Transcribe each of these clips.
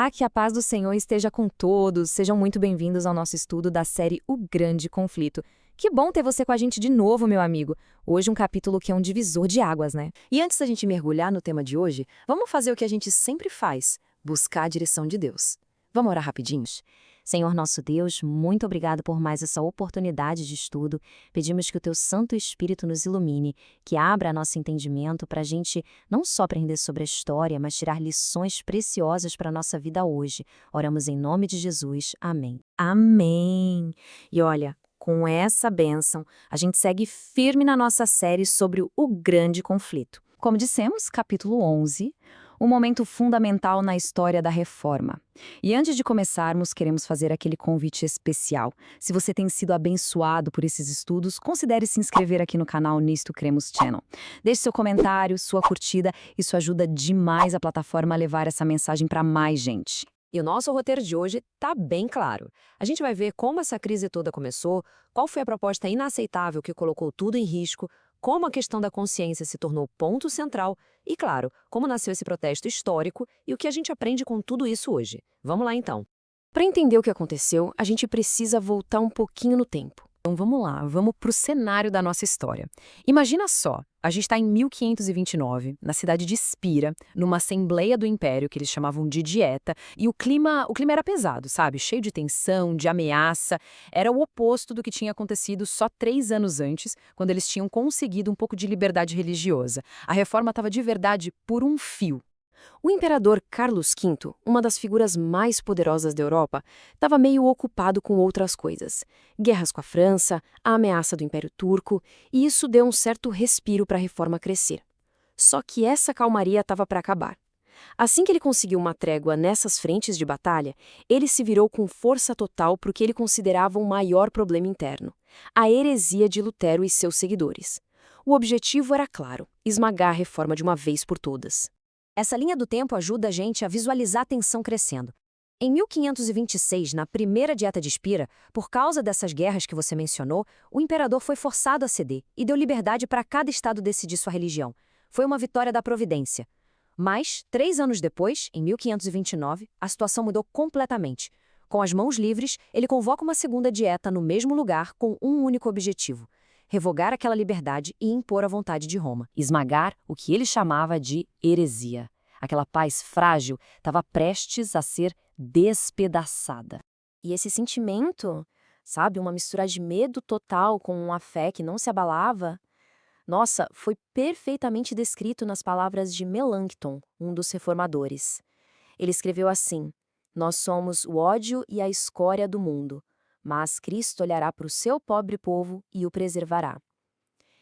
Olá, que a paz do Senhor esteja com todos. Sejam muito bem-vindos ao nosso estudo da série O Grande Conflito. Que bom ter você com a gente de novo, meu amigo. Hoje um capítulo que é um divisor de águas, né? E antes da gente mergulhar no tema de hoje, vamos fazer o que a gente sempre faz: buscar a direção de Deus. Vamos orar rapidinhos? Senhor nosso Deus, muito obrigado por mais essa oportunidade de estudo. Pedimos que o Teu Santo Espírito nos ilumine, que abra nosso entendimento para a gente não só aprender sobre a história, mas tirar lições preciosas para a nossa vida hoje. Oramos em nome de Jesus. Amém. Amém! E olha, com essa bênção, a gente segue firme na nossa série sobre o Grande Conflito. Como dissemos, capítulo 11, um momento fundamental na história da Reforma. E antes de começarmos, queremos fazer aquele convite especial. Se você tem sido abençoado por esses estudos, considere se inscrever aqui no canal Nisto Cremos Channel. Deixe seu comentário, sua curtida, isso ajuda demais a plataforma a levar essa mensagem para mais gente. E o nosso roteiro de hoje tá bem claro. A gente vai ver como essa crise toda começou, qual foi a proposta inaceitável que colocou tudo em risco, como a questão da consciência se tornou ponto central e, claro, como nasceu esse protesto histórico e o que a gente aprende com tudo isso hoje. Vamos lá, então. Para entender o que aconteceu, a gente precisa voltar um pouquinho no tempo. Então vamos lá, vamos para o cenário da nossa história. Imagina só, a gente está em 1529, na cidade de Spira, numa assembleia do Império que eles chamavam de Dieta, e o clima era pesado, sabe? Cheio de tensão, de ameaça. Era o oposto do que tinha acontecido só 3 anos antes, quando eles tinham conseguido um pouco de liberdade religiosa. A reforma estava de verdade por um fio. O imperador Carlos V, uma das figuras mais poderosas da Europa, estava meio ocupado com outras coisas. Guerras com a França, a ameaça do Império Turco, e isso deu um certo respiro para a reforma crescer. Só que essa calmaria estava para acabar. Assim que ele conseguiu uma trégua nessas frentes de batalha, ele se virou com força total para o que ele considerava um maior problema interno: a heresia de Lutero e seus seguidores. O objetivo era claro: esmagar a reforma de uma vez por todas. Essa linha do tempo ajuda a gente a visualizar a tensão crescendo. Em 1526, na primeira Dieta de Spira, por causa dessas guerras que você mencionou, o imperador foi forçado a ceder e deu liberdade para cada estado decidir sua religião. Foi uma vitória da providência. Mas, 3 anos depois, em 1529, a situação mudou completamente. Com as mãos livres, ele convoca uma segunda dieta no mesmo lugar com um único objetivo: revogar aquela liberdade e impor a vontade de Roma. Esmagar o que ele chamava de heresia. Aquela paz frágil estava prestes a ser despedaçada. E esse sentimento, sabe, uma mistura de medo total com uma fé que não se abalava, nossa, foi perfeitamente descrito nas palavras de Melanchthon, um dos reformadores. Ele escreveu assim: "Nós somos o ódio e a escória do mundo, mas Cristo olhará para o seu pobre povo e o preservará."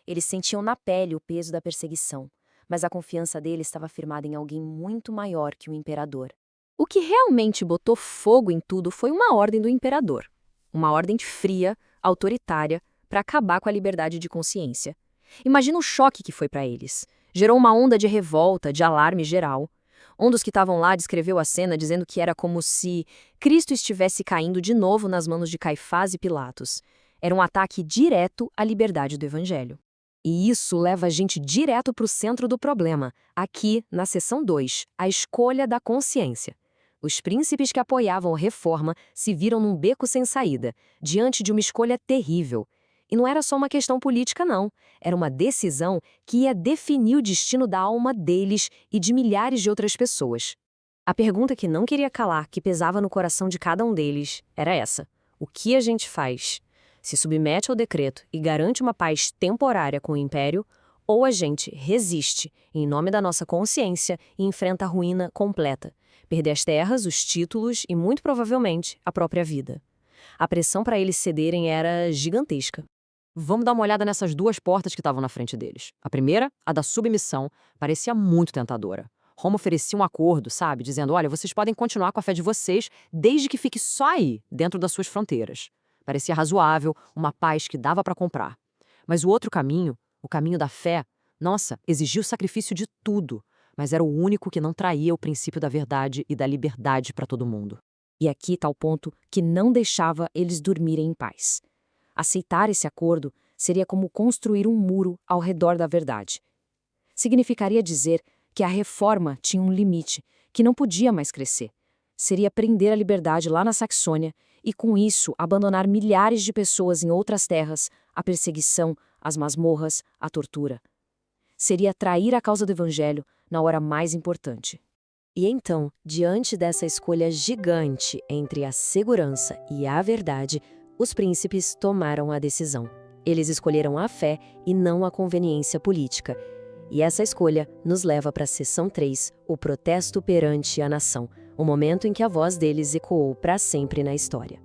Eles sentiam na pele o peso da perseguição, mas a confiança deles estava firmada em alguém muito maior que o imperador. O que realmente botou fogo em tudo foi uma ordem do imperador. Uma ordem fria, autoritária, para acabar com a liberdade de consciência. Imagina o choque que foi para eles. Gerou uma onda de revolta, de alarme geral. Um dos que estavam lá descreveu a cena dizendo que era como se Cristo estivesse caindo de novo nas mãos de Caifás e Pilatos. Era um ataque direto à liberdade do Evangelho. E isso leva a gente direto para o centro do problema, aqui na seção 2, a escolha da consciência. Os príncipes que apoiavam a reforma se viram num beco sem saída, diante de uma escolha terrível. E não era só uma questão política, não. Era uma decisão que ia definir o destino da alma deles e de milhares de outras pessoas. A pergunta que não queria calar, que pesava no coração de cada um deles, era essa: o que a gente faz? Se submete ao decreto e garante uma paz temporária com o império, ou a gente resiste em nome da nossa consciência e enfrenta a ruína completa, perder as terras, os títulos e, muito provavelmente, a própria vida. A pressão para eles cederem era gigantesca. Vamos dar uma olhada nessas 2 portas que estavam na frente deles. A primeira, a da submissão, parecia muito tentadora. Roma oferecia um acordo, sabe, dizendo: olha, vocês podem continuar com a fé de vocês desde que fique só aí, dentro das suas fronteiras. Parecia razoável, uma paz que dava para comprar. Mas o outro caminho, o caminho da fé, nossa, exigia o sacrifício de tudo, mas era o único que não traía o princípio da verdade e da liberdade para todo mundo. E aqui está o ponto que não deixava eles dormirem em paz. Aceitar esse acordo seria como construir um muro ao redor da verdade. Significaria dizer que a reforma tinha um limite, que não podia mais crescer. seria prender a liberdade lá na Saxônia e, com isso, abandonar milhares de pessoas em outras terras, a perseguição, as masmorras, a tortura. Seria trair a causa do evangelho na hora mais importante. E então, diante dessa escolha gigante entre a segurança e a verdade, os príncipes tomaram a decisão. Eles escolheram a fé e não a conveniência política. E essa escolha nos leva para a seção 3, o protesto perante a nação, o momento em que a voz deles ecoou para sempre na história.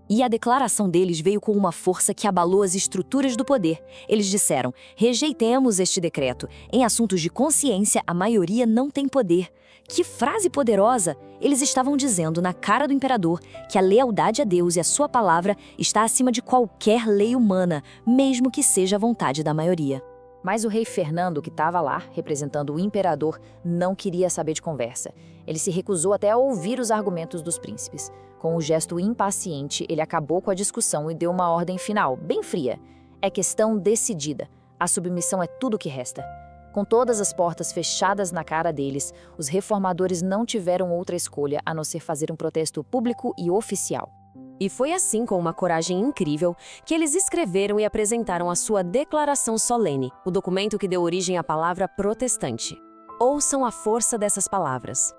E a declaração deles veio com uma força que abalou as estruturas do poder. Eles disseram: rejeitemos este decreto. Em assuntos de consciência, a maioria não tem poder. Que frase poderosa! Eles estavam dizendo na cara do imperador que a lealdade a Deus e a sua palavra está acima de qualquer lei humana, mesmo que seja a vontade da maioria. Mas o rei Fernando, que estava lá, representando o imperador, não queria saber de conversa. Ele se recusou até a ouvir os argumentos dos príncipes. Com um gesto impaciente, ele acabou com a discussão e deu uma ordem final, bem fria. É questão decidida. A submissão é tudo o que resta. Com todas as portas fechadas na cara deles, os reformadores não tiveram outra escolha a não ser fazer um protesto público e oficial. E foi assim, com uma coragem incrível, que eles escreveram e apresentaram a sua declaração solene, o documento que deu origem à palavra protestante. Ouçam a força dessas palavras.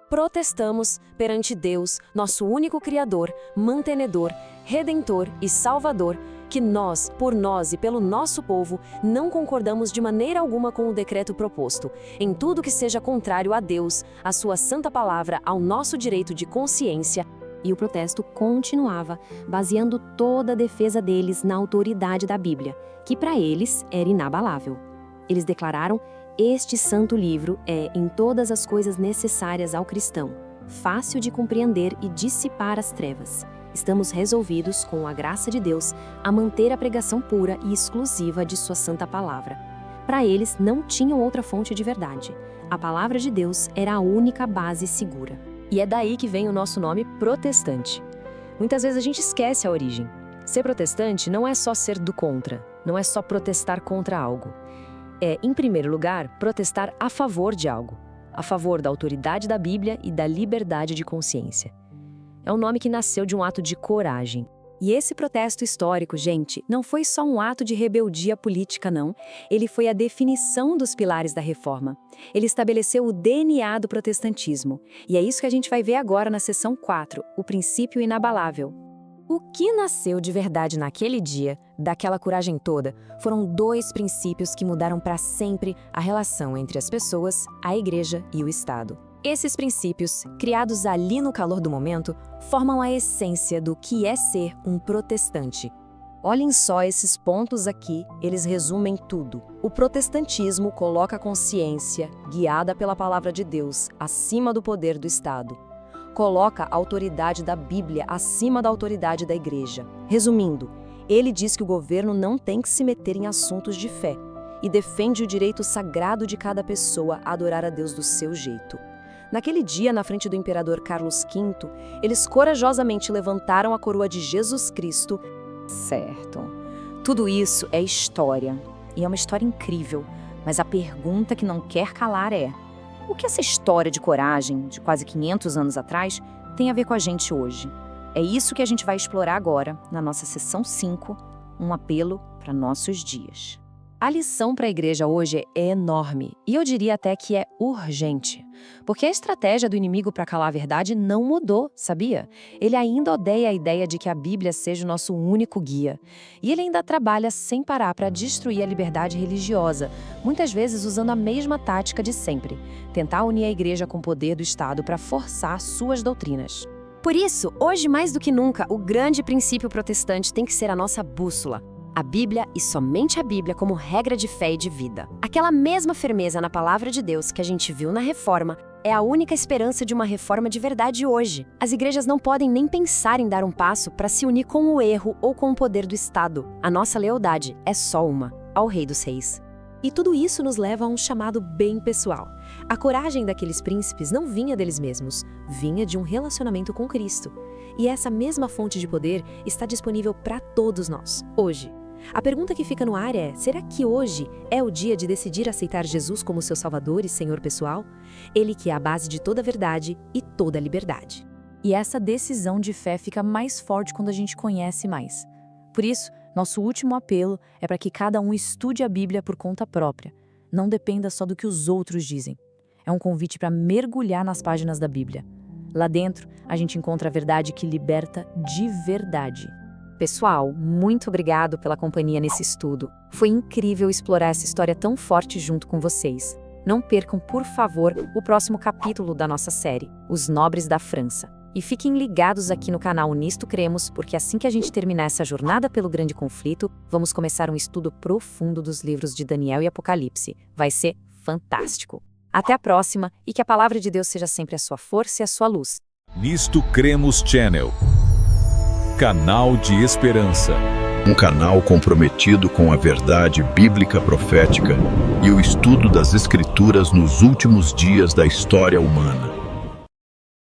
Protestamos perante Deus, nosso único Criador, mantenedor, redentor e salvador, que nós, por nós e pelo nosso povo, não concordamos de maneira alguma com o decreto proposto, em tudo que seja contrário a Deus, a sua santa palavra, ao nosso direito de consciência. E o protesto continuava, baseando toda a defesa deles na autoridade da Bíblia, que para eles era inabalável. Eles declararam: este santo livro é, em todas as coisas necessárias ao cristão, fácil de compreender e dissipar as trevas. Estamos resolvidos, com a graça de Deus, a manter a pregação pura e exclusiva de sua santa palavra. Para eles, não tinham outra fonte de verdade. A palavra de Deus era a única base segura. E é daí que vem o nosso nome protestante. Muitas vezes a gente esquece a origem. Ser protestante não é só ser do contra, não é só protestar contra algo. É, em primeiro lugar, protestar a favor de algo, a favor da autoridade da Bíblia e da liberdade de consciência. É um nome que nasceu de um ato de coragem. E esse protesto histórico, gente, não foi só um ato de rebeldia política, não. Ele foi a definição dos pilares da reforma. Ele estabeleceu o DNA do protestantismo. E é isso que a gente vai ver agora na seção 4, o princípio inabalável. O que nasceu de verdade naquele dia, daquela coragem toda, foram 2 princípios que mudaram para sempre a relação entre as pessoas, a igreja e o Estado. Esses princípios, criados ali no calor do momento, formam a essência do que é ser um protestante. Olhem só esses pontos aqui, eles resumem tudo. O protestantismo coloca a consciência, guiada pela palavra de Deus, acima do poder do Estado. Coloca a autoridade da Bíblia acima da autoridade da igreja. Resumindo, ele diz que o governo não tem que se meter em assuntos de fé e defende o direito sagrado de cada pessoa a adorar a Deus do seu jeito. Naquele dia, na frente do imperador Carlos V, eles corajosamente levantaram a coroa de Jesus Cristo. Certo. Tudo isso é história. E é uma história incrível. Mas a pergunta que não quer calar é: o que essa história de coragem, de quase 500 anos atrás, tem a ver com a gente hoje? É isso que a gente vai explorar agora, na nossa sessão 5, um apelo para nossos dias. A lição para a igreja hoje é enorme, e eu diria até que é urgente. Porque a estratégia do inimigo para calar a verdade não mudou, sabia? Ele ainda odeia a ideia de que a Bíblia seja o nosso único guia. E ele ainda trabalha sem parar para destruir a liberdade religiosa, muitas vezes usando a mesma tática de sempre: tentar unir a igreja com o poder do Estado para forçar suas doutrinas. Por isso, hoje mais do que nunca, o grande princípio protestante tem que ser a nossa bússola. A Bíblia e somente a Bíblia como regra de fé e de vida. Aquela mesma firmeza na palavra de Deus que a gente viu na reforma é a única esperança de uma reforma de verdade hoje. As igrejas não podem nem pensar em dar um passo para se unir com o erro ou com o poder do Estado. A nossa lealdade é só uma: ao Rei dos Reis. E tudo isso nos leva a um chamado bem pessoal. A coragem daqueles príncipes não vinha deles mesmos, vinha de um relacionamento com Cristo. E essa mesma fonte de poder está disponível para todos nós, hoje. A pergunta que fica no ar é: será que hoje é o dia de decidir aceitar Jesus como seu Salvador e Senhor pessoal? Ele que é a base de toda a verdade e toda a liberdade. E essa decisão de fé fica mais forte quando a gente conhece mais. Por isso, nosso último apelo é para que cada um estude a Bíblia por conta própria. Não dependa só do que os outros dizem. É um convite para mergulhar nas páginas da Bíblia. Lá dentro, a gente encontra a verdade que liberta de verdade. Pessoal, muito obrigado pela companhia nesse estudo. Foi incrível explorar essa história tão forte junto com vocês. Não percam, por favor, o próximo capítulo da nossa série, Os Nobres da França. E fiquem ligados aqui no canal Nisto Cremos, porque assim que a gente terminar essa jornada pelo grande conflito, vamos começar um estudo profundo dos livros de Daniel e Apocalipse. Vai ser fantástico. Até a próxima e que a palavra de Deus seja sempre a sua força e a sua luz. Nisto Cremos Channel, canal de esperança. Um canal comprometido com a verdade bíblica profética e o estudo das Escrituras nos últimos dias da história humana.